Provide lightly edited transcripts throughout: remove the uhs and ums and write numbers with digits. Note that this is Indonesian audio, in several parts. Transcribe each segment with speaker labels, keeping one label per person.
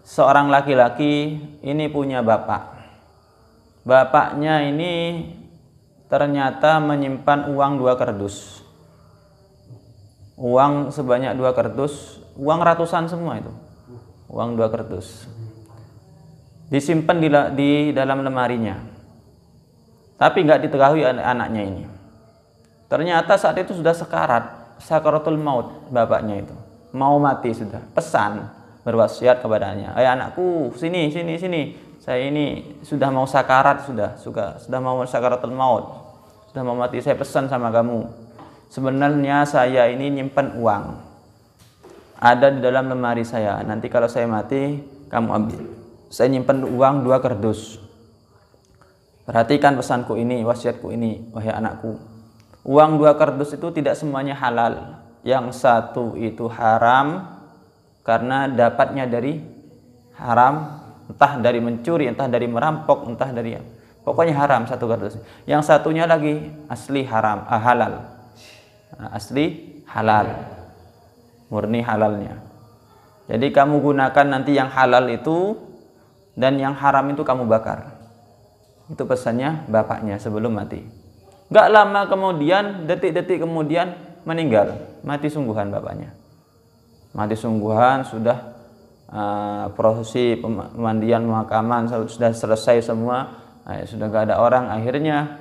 Speaker 1: seorang laki-laki ini punya bapak. Bapaknya ini ternyata menyimpan uang 2 kardus. Uang sebanyak 2 kardus, uang ratusan semua itu. Uang 2 kardus. Disimpan di dalam lemarinya. Tapi nggak diketahui anaknya ini. Ternyata saat itu sudah sakaratul maut bapaknya itu. Mau mati sudah. Pesan, berwasiat kepadanya, anakku, sini. Saya ini sudah mau sakarat, sudah mau sakaratul maut. Sudah mau mati, saya pesan sama kamu. Sebenarnya saya ini nyimpan uang. Ada di dalam lemari saya. Nanti kalau saya mati, kamu ambil. Saya nyimpan uang 2 kardus. Perhatikan pesanku ini, wasiatku ini, wahai anakku. Uang 2 kardus itu tidak semuanya halal. Yang satu itu haram karena dapatnya dari haram, entah dari mencuri, entah dari merampok, entah dari pokoknya haram 1 kardus. Yang satunya lagi asli halal. Asli halal. Murni halalnya. Jadi kamu gunakan nanti yang halal itu dan yang haram itu kamu bakar. Itu pesannya bapaknya sebelum mati. Gak lama kemudian, detik-detik kemudian meninggal, mati sungguhan bapaknya. Mati sungguhan, sudah prosesi pemandian pemakaman sudah selesai semua, sudah gak ada orang. Akhirnya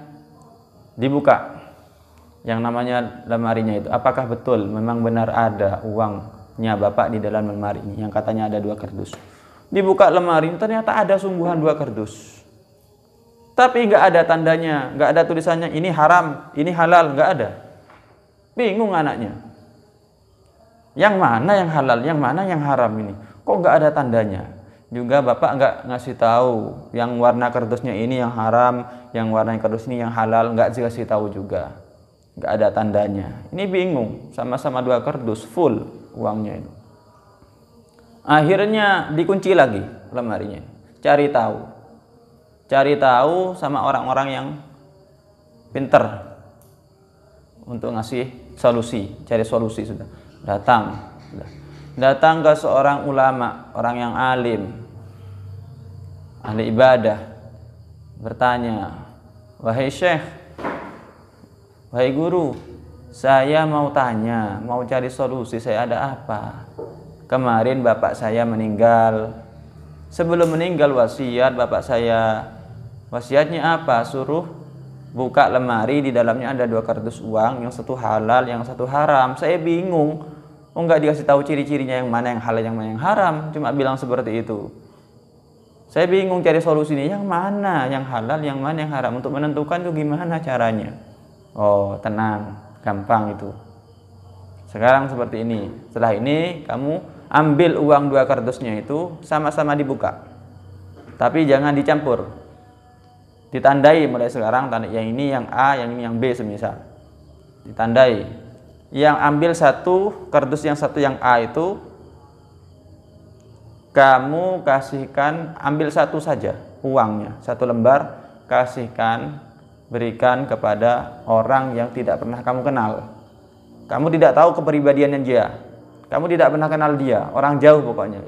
Speaker 1: dibuka yang namanya lemarinya itu. Apakah betul memang benar ada uangnya bapak di dalam lemari ini yang katanya ada 2 kardus? Dibuka lemari, ternyata ada sungguhan 2 kardus. Tapi nggak ada tandanya, nggak ada tulisannya ini haram, ini halal, nggak ada. Bingung anaknya. Yang mana yang halal, yang mana yang haram ini? Kok nggak ada tandanya? Juga bapak nggak ngasih tahu yang warna kardusnya ini yang haram, yang warna kardus ini yang halal, nggak dikasih tahu juga. Nggak ada tandanya. Ini bingung, sama-sama 2 kardus full uangnya itu. Akhirnya dikunci lagi lemarinya. Cari tahu sama orang-orang yang pinter untuk ngasih solusi, cari solusi sudah. Datang ke seorang ulama, orang yang alim, ahli ibadah, bertanya, wahai syekh, wahai guru, saya mau tanya, mau cari solusi, saya ada apa? Kemarin bapak saya meninggal. Sebelum meninggal wasiat bapak saya. Wasiatnya apa? Suruh buka lemari, di dalamnya ada 2 kardus uang, yang satu halal, yang satu haram. Saya bingung. Enggak dikasih tahu ciri-cirinya yang mana yang halal, yang mana yang haram. Cuma bilang seperti itu. Saya bingung cari solusinya, yang mana yang halal, yang mana yang haram. Untuk menentukan itu gimana caranya? Oh, tenang, gampang itu. Sekarang seperti ini. Setelah ini kamu ambil uang 2 kardusnya itu, sama-sama dibuka. Tapi jangan dicampur. Ditandai mulai sekarang, tanda yang ini yang A, yang ini yang B semisal. Ditandai. Yang ambil 1 kardus, yang satu yang A itu kamu kasihkan, ambil 1 saja uangnya, 1 lembar, kasihkan, berikan kepada orang yang tidak pernah kamu kenal. Kamu tidak tahu kepribadiannya dia. Kamu tidak pernah kenal dia, orang jauh pokoknya.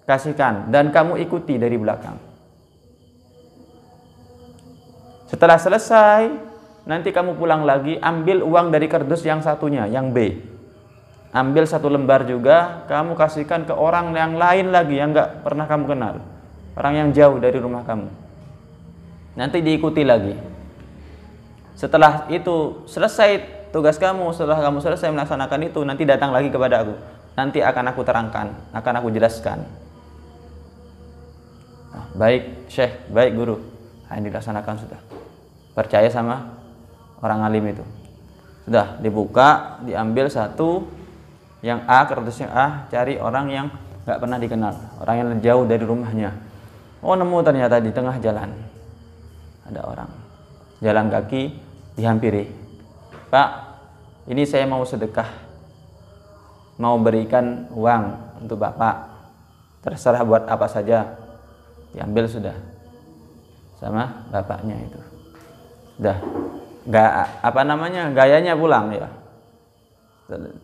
Speaker 1: Kasihkan dan kamu ikuti dari belakang. Setelah selesai, nanti kamu pulang lagi, ambil uang dari kardus yang satunya, yang B. Ambil 1 lembar juga, kamu kasihkan ke orang yang lain lagi, yang nggak pernah kamu kenal. Orang yang jauh dari rumah kamu. Nanti diikuti lagi. Setelah itu selesai tugas kamu, setelah kamu selesai melaksanakan itu, nanti datang lagi kepada aku. Nanti akan aku terangkan, akan aku jelaskan. Baik Syekh, baik guru. Ini dilaksanakan sudah. Percaya sama orang alim itu. Sudah dibuka, diambil 1 yang A, kardusnya A, cari orang yang nggak pernah dikenal, orang yang jauh dari rumahnya. Oh, nemu ternyata di tengah jalan ada orang jalan kaki, dihampiri. Pak, ini saya mau sedekah, mau berikan uang untuk bapak, terserah buat apa saja. Diambil sudah sama bapaknya itu. Udah, gayanya pulang ya.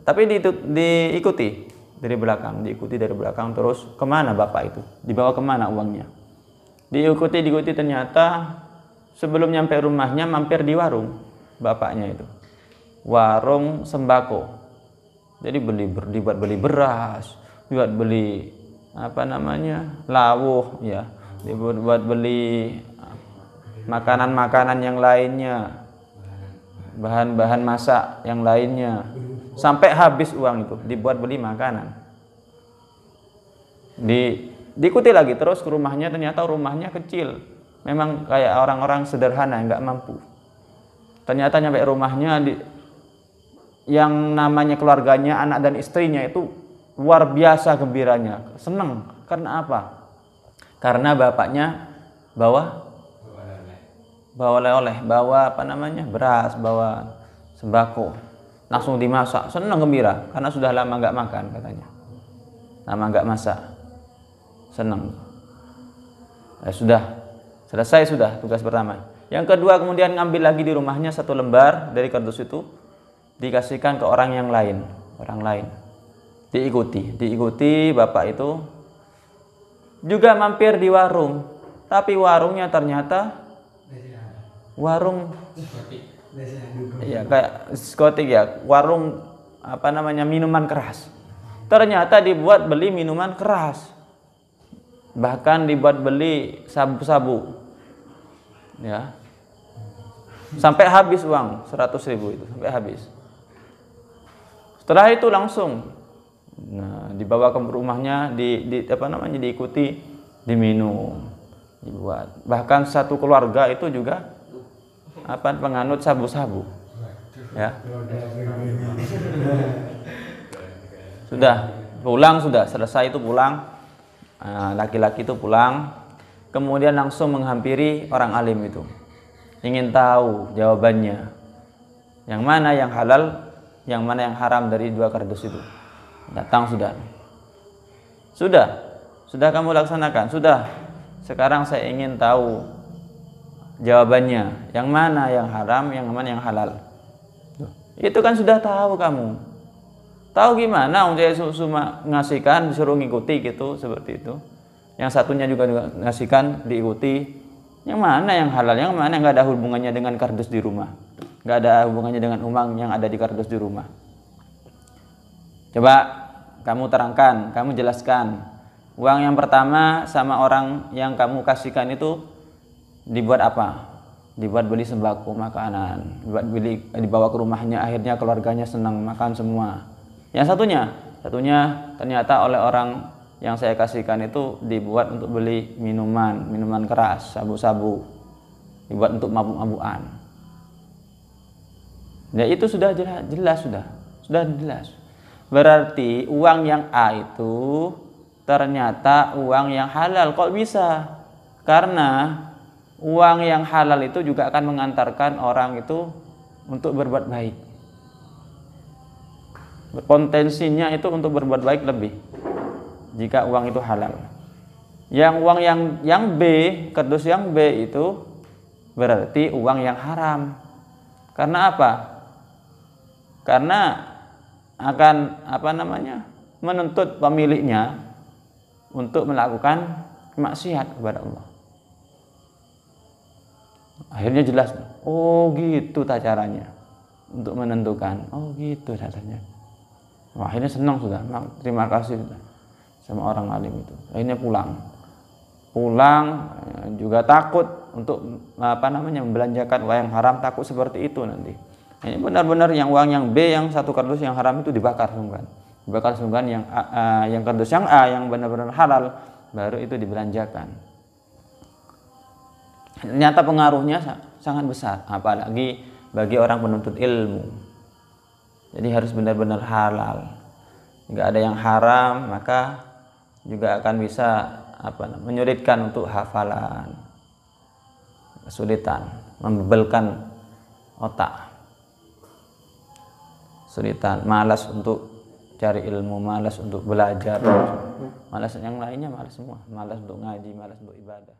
Speaker 1: Tapi diikuti dari belakang, diikuti dari belakang. Terus kemana bapak itu? Dibawa kemana uangnya? Diikuti ternyata sebelum nyampe rumahnya mampir di warung bapaknya itu, warung sembako. Jadi dibuat beli beras, dibuat beli lawuh ya, dibuat beli makanan-makanan yang lainnya, bahan-bahan masak yang lainnya, sampai habis uang itu dibuat beli makanan. Diikuti lagi terus ke rumahnya, ternyata rumahnya kecil, memang kayak orang-orang sederhana, nggak mampu. Ternyata nyampe rumahnya, yang namanya keluarganya, anak dan istrinya itu luar biasa gembiranya, seneng. Karena apa? Karena bapaknya bawa oleh-oleh, bawa beras, bawa sembako, langsung dimasak, senang gembira karena sudah lama nggak makan, katanya lama nggak masak, senang. Sudah selesai, sudah tugas pertama. Yang kedua, kemudian ngambil lagi di rumahnya 1 lembar dari kardus itu, dikasihkan ke orang lain. Diikuti bapak itu juga mampir di warung, tapi warungnya ternyata warung ya kayak diskotik ya, warung minuman keras. Ternyata dibuat beli minuman keras, bahkan dibuat beli sabu-sabu ya, sampai habis uang 100.000 itu, sampai habis. Setelah itu langsung dibawa ke rumahnya, diikuti, diminum, dibuat. Bahkan satu keluarga itu juga penganut sabu-sabu ya. Sudah pulang, sudah selesai itu pulang, laki-laki itu pulang, kemudian langsung menghampiri orang alim itu, ingin tahu jawabannya, yang mana yang halal, yang mana yang haram dari 2 kardus itu. Datang, sudah kamu laksanakan, sudah. Sekarang saya ingin tahu jawabannya, yang mana yang haram, yang mana yang halal. Itu kan sudah tahu kamu. Tahu gimana? Saya cuma ngasihkan, disuruh ngikuti gitu, seperti itu. Yang satunya juga ngasihkan, diikuti. Yang mana yang halal, yang mana yang nggak ada hubungannya dengan kardus di rumah, nggak ada hubungannya dengan uang yang ada di kardus di rumah. Coba kamu terangkan, kamu jelaskan. Uang yang pertama sama orang yang kamu kasihkan itu dibuat apa? Dibuat beli sembako, makanan, dibawa ke rumahnya, akhirnya keluarganya senang makan semua. Yang satunya ternyata oleh orang yang saya kasihkan itu dibuat untuk beli minuman keras, sabu-sabu, dibuat untuk mabuk-mabukan. Ya itu sudah jelas. Berarti uang yang A itu ternyata uang yang halal. Kok bisa? Karena uang yang halal itu juga akan mengantarkan orang itu untuk berbuat baik. Potensinya itu untuk berbuat baik lebih jika uang itu halal. Yang uang yang B, kardus yang B itu berarti uang yang haram. Karena apa? Karena akan menuntut pemiliknya untuk melakukan maksiat kepada Allah. Akhirnya jelas, oh gitu caranya untuk menentukan. Oh gitu caranya. Wah, akhirnya senang sudah, terima kasih sudah sama orang alim itu. Akhirnya pulang juga takut untuk membelanjakan uang yang haram, takut seperti itu nanti. Ini benar-benar yang uang yang B, yang 1 kardus yang haram itu dibakar sungguhan, yang kardus yang A yang benar-benar halal baru itu dibelanjakan. Ternyata pengaruhnya sangat besar, apalagi bagi orang penuntut ilmu. Jadi harus benar-benar halal. Nggak ada yang haram, maka juga akan bisa menyulitkan untuk hafalan, kesulitan, membebalkan otak, kesulitan, malas untuk cari ilmu, malas untuk belajar, malas yang lainnya, malas semua, malas untuk ngaji, malas untuk ibadah.